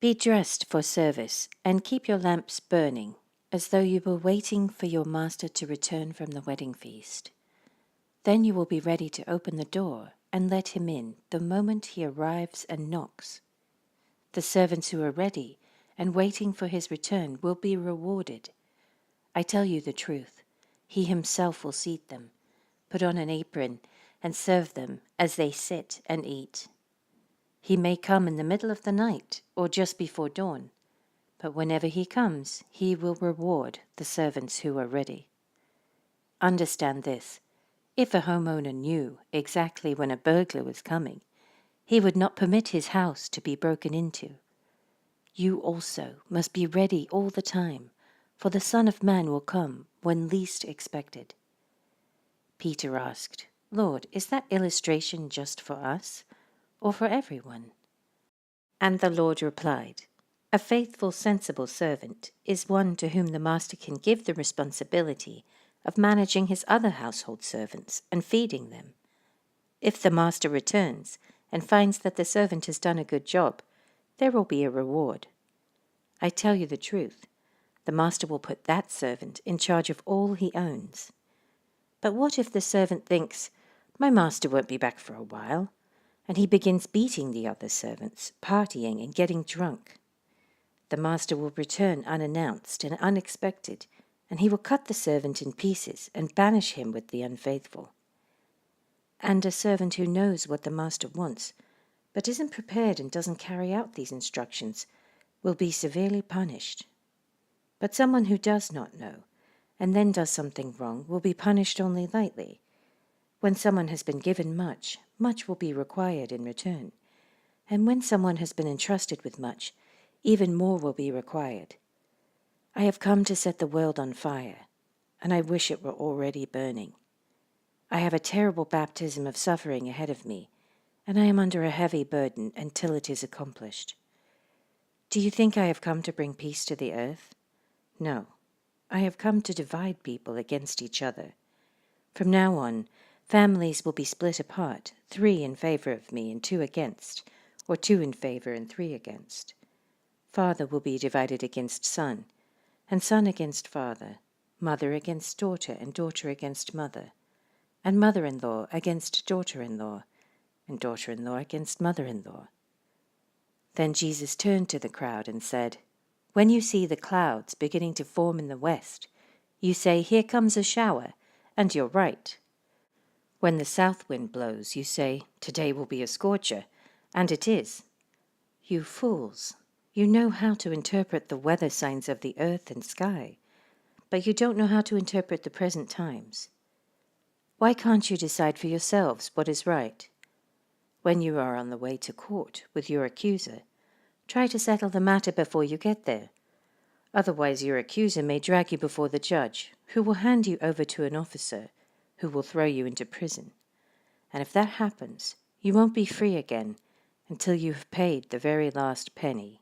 Be dressed for service, and keep your lamps burning, as though you were waiting for your master to return from the wedding feast. Then you will be ready to open the door and let him in the moment he arrives and knocks. The servants who are ready and waiting for his return will be rewarded. I tell you the truth, he himself will seat them, put on an apron, and serve them as they sit and eat. He may come in the middle of the night or just before dawn, but whenever he comes, he will reward the servants who are ready. Understand this, if a homeowner knew exactly when a burglar was coming, he would not permit his house to be broken into. You also must be ready all the time, for the Son of Man will come when least expected. Peter asked, Lord, is that illustration just for us, or for everyone? And the Lord replied, A faithful, sensible servant is one to whom the master can give the responsibility of managing his other household servants and feeding them. If the master returns and finds that the servant has done a good job, there will be a reward. I tell you the truth, the master will put that servant in charge of all he owns. But what if the servant thinks, My master won't be back for a while, and he begins beating the other servants, partying and getting drunk? The master will return unannounced and unexpected, and he will cut the servant in pieces and banish him with the unfaithful. And a servant who knows what the master wants, but isn't prepared and doesn't carry out these instructions, will be severely punished. But someone who does not know, and then does something wrong, will be punished only lightly. When someone has been given much, much will be required in return. And when someone has been entrusted with much, even more will be required. I have come to set the world on fire, and I wish it were already burning. I have a terrible baptism of suffering ahead of me, and I am under a heavy burden until it is accomplished. Do you think I have come to bring peace to the earth? No, I have come to divide people against each other. From now on, families will be split apart, 3 in favor of me and 2 against, or 2 in favor and 3 against. Father will be divided against son, and son against father, mother against daughter, and daughter against mother, and mother-in-law against daughter-in-law, and daughter-in-law against mother-in-law. Then Jesus turned to the crowd and said, When you see the clouds beginning to form in the west, you say, Here comes a shower, and you're right. When the south wind blows, you say, Today will be a scorcher, and it is. You fools, you know how to interpret the weather signs of the earth and sky, but you don't know how to interpret the present times. Why can't you decide for yourselves what is right? When you are on the way to court with your accuser, try to settle the matter before you get there. Otherwise your accuser may drag you before the judge, who will hand you over to an officer, who will throw you into prison. And if that happens, you won't be free again until you have paid the very last penny.